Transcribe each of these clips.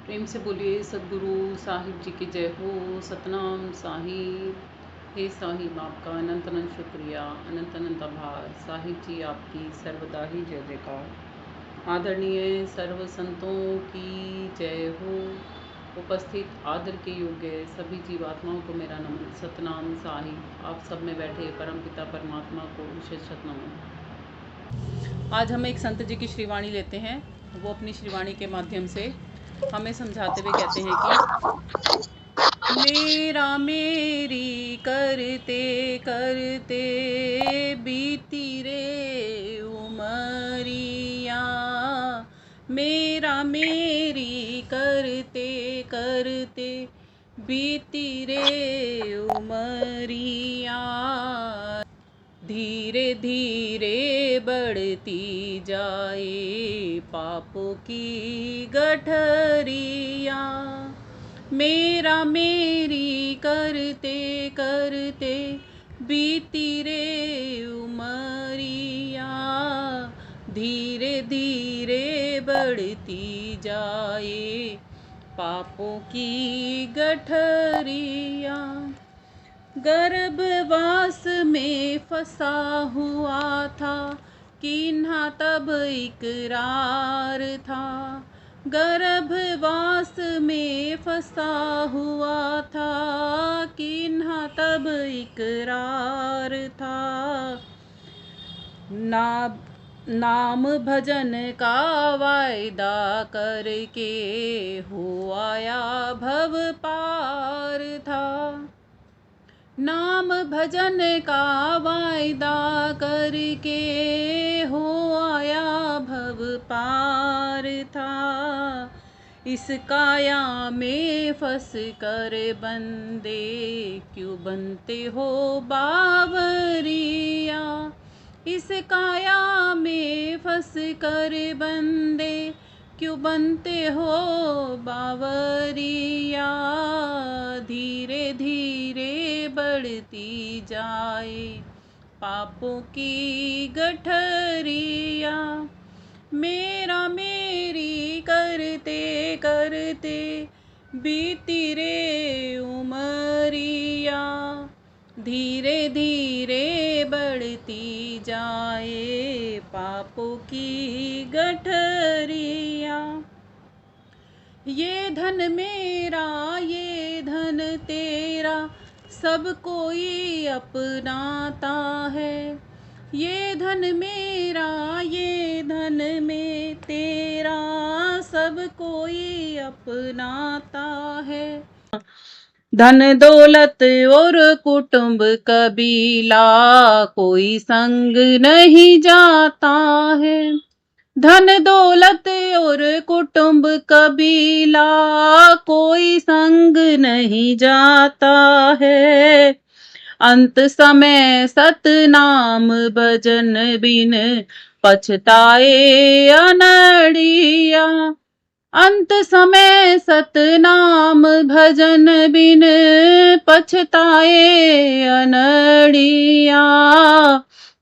प्रेम से बोलिए सदगुरु साहिब जी की जय हो। सतनाम साहिब। हे साहिब, आपका अनंत अनंत शुक्रिया, अनंत अनंत आभार। साहिब जी आपकी सर्वदा ही जय जयकार। आदरणीय सर्व संतों की जय हो। उपस्थित आदर के योग्य सभी जीवात्माओं को मेरा नमन। सतनाम साहिब। आप सब में बैठे परम पिता परमात्मा को विशेष नमन। आज हम एक संत जी की श्रीवाणी लेते हैं। वो अपनी श्रीवाणी के माध्यम से हमें समझाते हुए कहते हैं कि मेरा मेरी करते करते बीती रे उमरिया। मेरा मेरी करते करते बीती रे उमरिया। धीरे धीरे बढ़ती जाए पापों की गठरिया। मेरा मेरी करते करते बीती रे उमरिया। धीरे धीरे बढ़ती जाए पापों की गठरिया। गर्भवास में फंसा हुआ था, किन्हा तब इकरार था। गर्भवास में फंसा हुआ था, किन्हा तब इकरार था। नाम भजन का वायदा करके हो आया भव पार था। नाम भजन का वायदा करके हो आया भव पार था। इस काया में फंस कर बंदे क्यों बनते हो बावरिया। इस काया में फंस कर बंदे क्यों बनते हो बावरिया। धीरे धीरे बढ़ती जाए पापों की गठरिया। मेरा मेरी करते करते बीती रे उमरिया। धीरे धीरे बढ़ती जाए पापों की गठरिया। ये धन मेरा ये धन तेरा सब कोई अपनाता है। ये धन मेरा ये धन में तेरा सब कोई अपनाता है। धन दौलत और कुटुंब कबीला कोई संग नहीं जाता है। धन दौलत और कुटुंब कबीला कोई संग नहीं जाता है। अंत समय सतनाम भजन बिन पछताए अनड़िया। अंत समय सतनाम भजन बिन पछताए अनड़िया।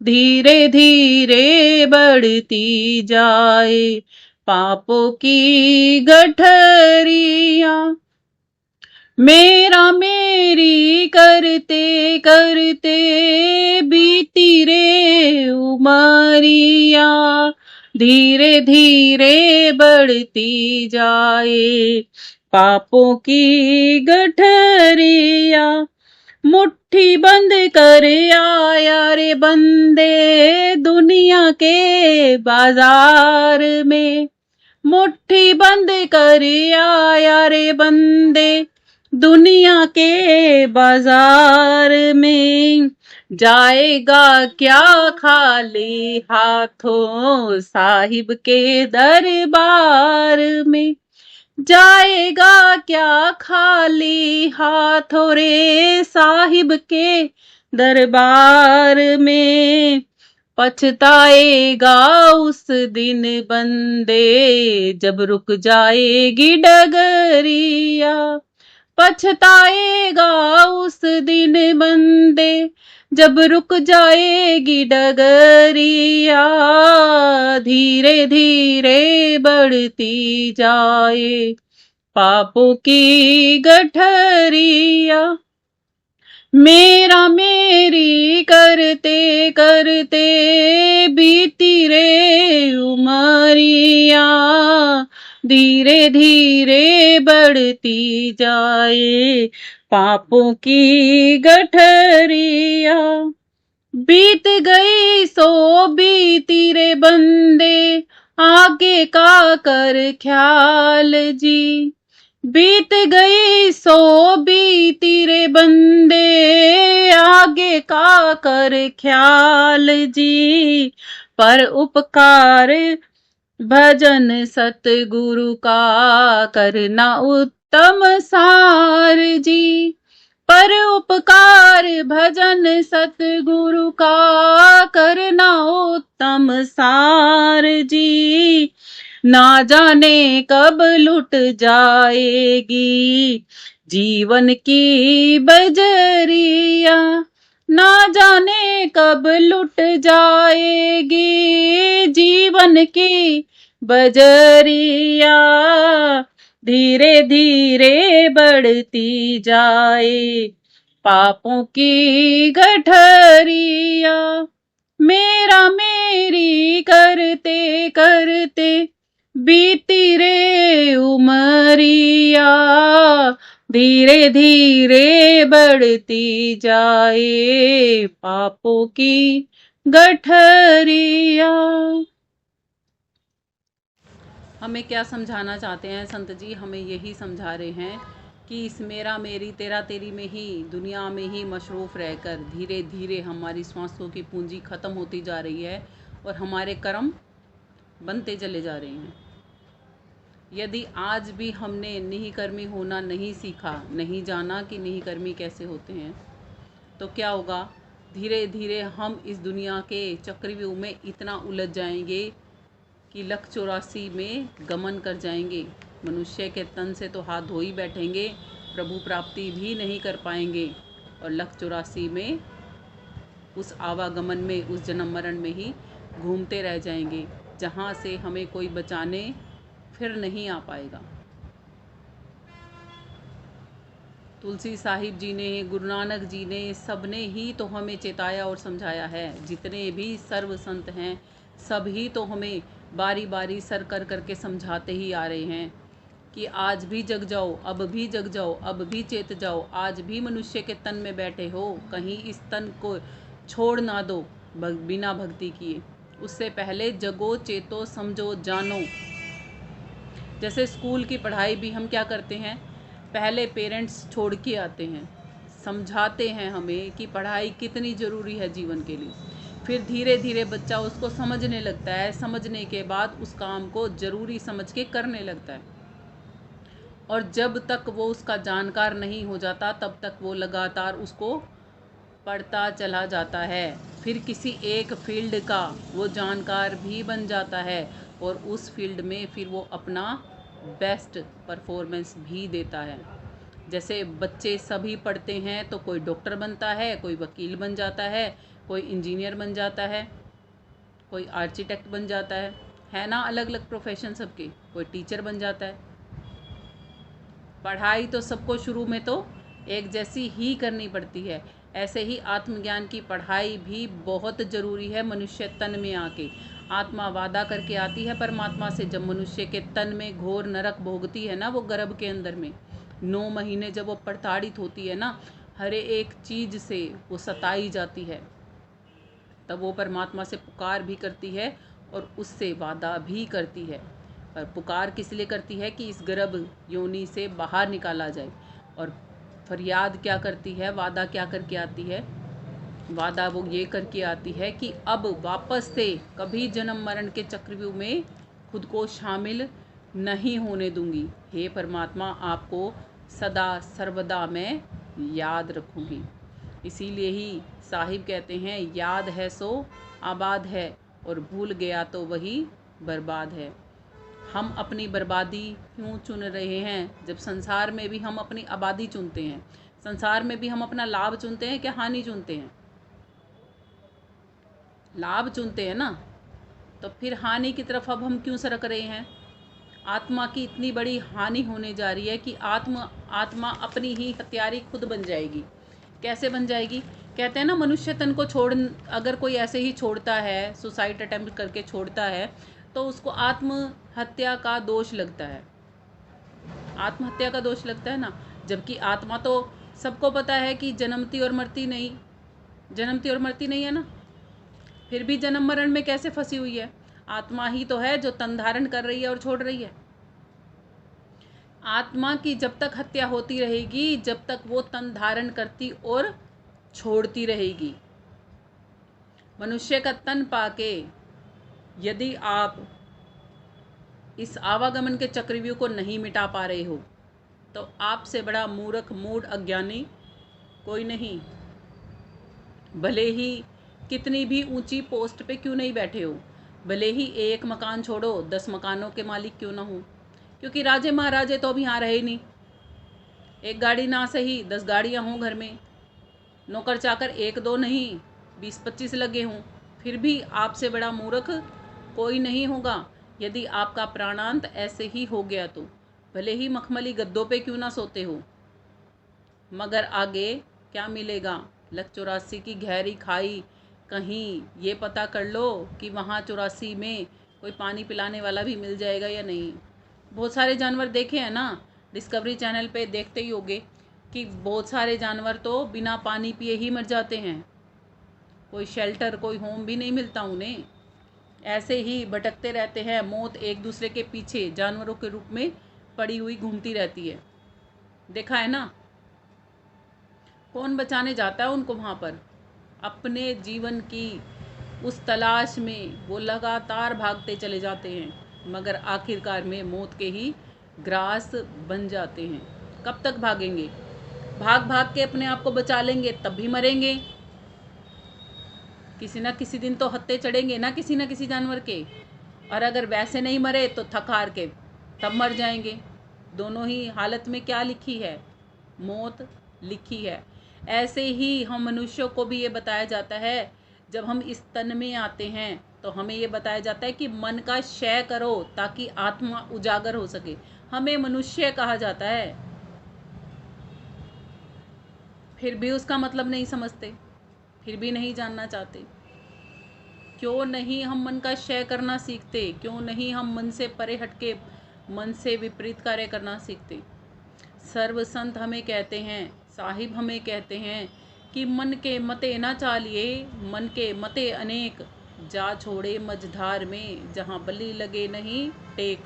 धीरे धीरे बढ़ती जाए पापों की गठरिया। मेरा मेरी करते करते बीती रे उमरिया। धीरे धीरे बढ़ती जाए पापों की गठरिया। मुट्ठी बंद कर आया रे बंदे दुनिया के बाजार में। मुट्ठी बंद कर आया रे बंदे दुनिया के बाजार में। जाएगा क्या खाली हाथों साहिब के दरबार में। जाएगा क्या खाली हाथों रे साहिब के दरबार में। पछताएगा उस दिन बंदे जब रुक जाएगी डगरिया। पछताएगा उस दिन बंदे जब रुक जाएगी डगरिया। धीरे धीरे बढ़ती जाए पापों की गठरिया मेरा मेरी करते करते बीती रे उमरिया धीरे धीरे बढ़ती जाए पापों की गठरिया बीत गई सो बीती रे बंदे आगे का कर ख्याल जी बीत गई सो बीती रे बंदे आगे का कर ख्याल जी पर उपकार भजन सतगुरु का करना उत्तम सार जी पर उपकार भजन सतगुरु का करना उत्तम सार जी ना जाने कब लुट जाएगी जीवन की बजरिया ना जाने कब लुट जाएगी जीवन की बजरिया धीरे धीरे बढ़ती जाए पापों की गठरिया मेरा मेरी करते करते बीती रे उमरिया धीरे धीरे बढ़ती जाए पापों की गठरिया। हमें क्या समझाना चाहते हैं संत जी? हमें यही समझा रहे हैं कि इस मेरा मेरी तेरा तेरी में ही दुनिया में ही मशरूफ़ रहकर धीरे धीरे हमारी सांसों की पूंजी ख़त्म होती जा रही है और हमारे कर्म बनते चले जा रहे हैं। यदि आज भी हमने निहिकर्मी होना नहीं सीखा, नहीं जाना कि निहिकर्मी कैसे होते हैं, तो क्या होगा? धीरे धीरे हम इस दुनिया के चक्रव्यूह में इतना उलझ जाएंगे कि 1,84 में गमन कर जाएंगे। मनुष्य के तन से तो हाथ धो ही बैठेंगे, प्रभु प्राप्ति भी नहीं कर पाएंगे और 1,84 में उस आवागमन में, उस जन्म मरण में ही घूमते रह जाएंगे, जहाँ से हमें कोई बचाने फिर नहीं आ पाएगा। तुलसी साहिब जी ने, गुरु नानक जी ने, सबने ही तो हमें चेताया और समझाया है। जितने भी सर्व संत हैं सब ही तो हमें बारी बारी सर कर करके समझाते ही आ रहे हैं कि आज भी जग जाओ, अब भी जग जाओ, अब भी चेत जाओ। आज भी मनुष्य के तन में बैठे हो, कहीं इस तन को छोड़ ना दो बिना भक्ति किए। उससे पहले जगो, चेतो, समझो, जानो। जैसे स्कूल की पढ़ाई भी हम क्या करते हैं, पहले पेरेंट्स छोड़ के आते हैं, समझाते हैं हमें कि पढ़ाई कितनी ज़रूरी है जीवन के लिए। फिर धीरे धीरे बच्चा उसको समझने लगता है, समझने के बाद उस काम को ज़रूरी समझ के करने लगता है। और जब तक वो उसका जानकार नहीं हो जाता तब तक वो लगातार उसको पढ़ता चला जाता है। फिर किसी एक फील्ड का वो जानकार भी बन जाता है और उस फील्ड में फिर वो अपना बेस्ट परफॉर्मेंस भी देता है। जैसे बच्चे सभी पढ़ते हैं तो कोई डॉक्टर बनता है, कोई वकील बन जाता है, कोई इंजीनियर बन जाता है, कोई आर्किटेक्ट बन जाता है ना, अलग अलग प्रोफेशन सबके। कोई टीचर बन जाता है। पढ़ाई तो सबको शुरू में तो एक जैसी ही करनी पड़ती है। ऐसे ही आत्मज्ञान की पढ़ाई भी बहुत ज़रूरी है। मनुष्य तन में आके आत्मा वादा करके आती है परमात्मा से। जब मनुष्य के तन में घोर नरक भोगती है ना, वो गर्भ के अंदर में 9 महीने जब वो प्रताड़ित होती है ना, हर एक चीज़ से वो सताई जाती है, तब वो परमात्मा से पुकार भी करती है और उससे वादा भी करती है। पर पुकार किस लिए करती है कि इस गर्भ योनि से बाहर निकाला जाए। और फरियाद क्या करती है, वादा क्या करके आती है? वादा वो ये करके आती है कि अब वापस से कभी जन्म मरण के चक्रव्यूह में खुद को शामिल नहीं होने दूंगी। हे परमात्मा, आपको सदा सर्वदा मैं याद रखूंगी। इसीलिए ही साहिब कहते हैं, याद है सो आबाद है और भूल गया तो वही बर्बाद है। हम अपनी बर्बादी क्यों चुन रहे हैं, जब संसार में भी हम अपनी आबादी चुनते हैं? संसार में भी हम अपना लाभ चुनते हैं क्या हानि चुनते हैं? लाभ चुनते हैं ना, तो फिर हानि की तरफ अब हम क्यों सरक रहे हैं? आत्मा की इतनी बड़ी हानि होने जा रही है कि आत्मा अपनी ही हत्यारी खुद बन जाएगी। कैसे बन जाएगी? कहते हैं ना, मनुष्य तन को अगर कोई ऐसे ही छोड़ता है, सुसाइड अटेम्प्ट करके छोड़ता है, तो उसको आत्महत्या का दोष लगता है। आत्महत्या का दोष लगता है ना। जबकि आत्मा तो सबको पता है कि जन्मती और मरती नहीं है ना। फिर भी जन्म मरण में कैसे फंसी हुई है? आत्मा ही तो है जो तन धारण कर रही है और छोड़ रही है। आत्मा की जब तक हत्या होती रहेगी, जब तक वो तन धारण करती और छोड़ती रहेगी। मनुष्य का तन पाके यदि आप इस आवागमन के चक्रव्यूह को नहीं मिटा पा रहे हो, तो आपसे बड़ा मूर्ख, मूढ़, अज्ञानी कोई नहीं। भले ही कितनी भी ऊंची पोस्ट पे क्यों नहीं बैठे हो, भले ही एक मकान छोड़ो 10 मकानों के मालिक क्यों ना हो, क्योंकि राजे महाराजे तो अभी यहाँ रहे ही नहीं। एक गाड़ी ना सही 10 गाड़ियाँ हों घर में, नौकर चाकर 1-2 नहीं 20-25 लगे हों, फिर भी आपसे बड़ा मूर्ख कोई नहीं होगा। यदि आपका प्राणांत ऐसे ही हो गया तो भले ही मखमली गद्दों पे क्यों ना सोते हो, मगर आगे क्या मिलेगा? लख 84 की गहरी खाई। कहीं ये पता कर लो कि वहाँ 84 में कोई पानी पिलाने वाला भी मिल जाएगा या नहीं। बहुत सारे जानवर देखे हैं ना, डिस्कवरी चैनल पे देखते ही होगे कि बहुत सारे जानवर तो बिना पानी पिए ही मर जाते हैं। कोई शेल्टर, कोई होम भी नहीं मिलता उन्हें, ऐसे ही भटकते रहते हैं। मौत एक दूसरे के पीछे जानवरों के रूप में पड़ी हुई घूमती रहती है। देखा है ना? कौन बचाने जाता है उनको वहाँ पर? अपने जीवन की उस तलाश में वो लगातार भागते चले जाते हैं, मगर आखिरकार में मौत के ही ग्रास बन जाते हैं। कब तक भागेंगे? भाग भाग के अपने आप को बचा लेंगे, तब भी मरेंगे। किसी ना किसी दिन तो हत्थे चढ़ेंगे ना किसी ना किसी जानवर के, और अगर वैसे नहीं मरे तो थक हार के तब मर जाएंगे। दोनों ही हालत में क्या लिखी है? मौत लिखी है। ऐसे ही हम मनुष्यों को भी ये बताया जाता है, जब हम इस तन में आते हैं तो हमें ये बताया जाता है कि मन का क्षय करो ताकि आत्मा उजागर हो सके। हमें मनुष्य कहा जाता है, फिर भी उसका मतलब नहीं समझते, फिर भी नहीं जानना चाहते। क्यों नहीं हम मन का क्षय करना सीखते? क्यों नहीं हम मन से परे हटके मन से विपरीत कार्य करना सीखते? सर्व संत हमें कहते हैं, साहिब हमें कहते हैं कि मन के मते ना चालिए, मन के मते अनेक, जा छोड़े मझधार में, जहाँ बलि लगे नहीं टेक।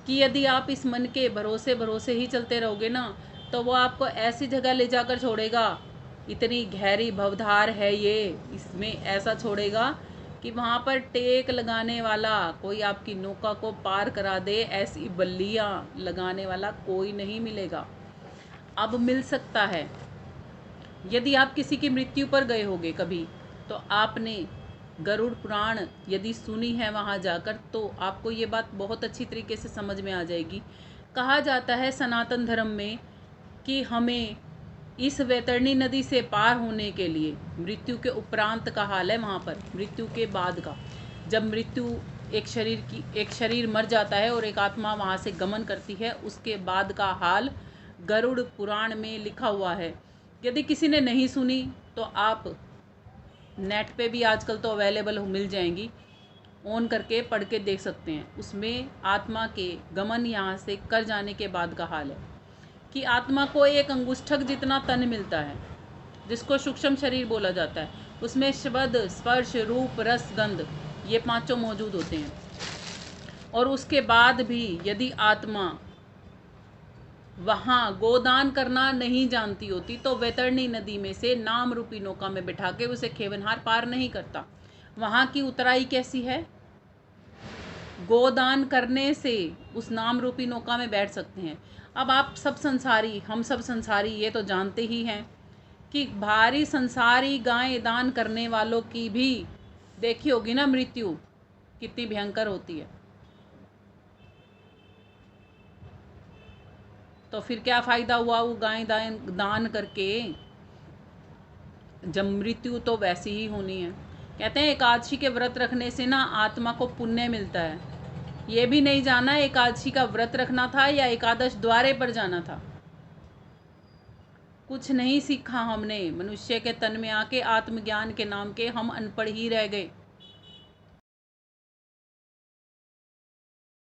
कि यदि आप इस मन के भरोसे ही चलते रहोगे ना, तो वो आपको ऐसी जगह ले जाकर छोड़ेगा, इतनी गहरी भवधार है ये, इसमें ऐसा छोड़ेगा कि वहाँ पर टेक लगाने वाला कोई, आपकी नौका को पार करा दे ऐसी बल्लियाँ लगाने वाला कोई नहीं मिलेगा। अब मिल सकता है यदि आप किसी की मृत्यु पर गए होगे कभी, तो आपने गरुड़ पुराण यदि सुनी है वहाँ जाकर, तो आपको ये बात बहुत अच्छी तरीके से समझ में आ जाएगी। कहा जाता है सनातन धर्म में कि हमें इस वैतरणी नदी से पार होने के लिए, मृत्यु के उपरांत का हाल है वहाँ पर, मृत्यु के बाद का, जब मृत्यु एक शरीर मर जाता है और एक आत्मा वहाँ से गमन करती है, उसके बाद का हाल गरुड़ पुराण में लिखा हुआ है। यदि किसी ने नहीं सुनी तो आप नेट पे भी आजकल तो अवेलेबल मिल जाएंगी, ऑन करके पढ़ के देख सकते हैं। उसमें आत्मा के गमन यहाँ से कर जाने के बाद का हाल है कि आत्मा को एक अंगुष्ठक जितना तन मिलता है, जिसको सूक्ष्म शरीर बोला जाता है। उसमें शब्द, स्पर्श, रूप, रस, गंध, ये पांचों मौजूद होते हैं। और उसके बाद भी यदि आत्मा वहाँ गोदान करना नहीं जानती होती, तो वैतरणी नदी में से नाम रूपी नौका में बिठा के उसे खेवनहार पार नहीं करता। वहाँ की उतराई कैसी है? गोदान करने से उस नाम रूपी नौका में बैठ सकते हैं। अब आप सब संसारी, हम सब संसारी ये तो जानते ही हैं कि भारी संसारी गायें दान करने वालों की भी देखी होगी ना मृत्यु कितनी भयंकर होती है। तो फिर क्या फ़ायदा हुआ वो गाय दान करके, जब मृत्यु तो वैसी ही होनी है। कहते हैं एकादशी के व्रत रखने से ना आत्मा को पुण्य मिलता है। ये भी नहीं जाना एकादशी का व्रत रखना था या एकादश द्वारे पर जाना था। कुछ नहीं सीखा हमने। मनुष्य के तन में आके आत्मज्ञान के नाम के हम अनपढ़ ही रह गए।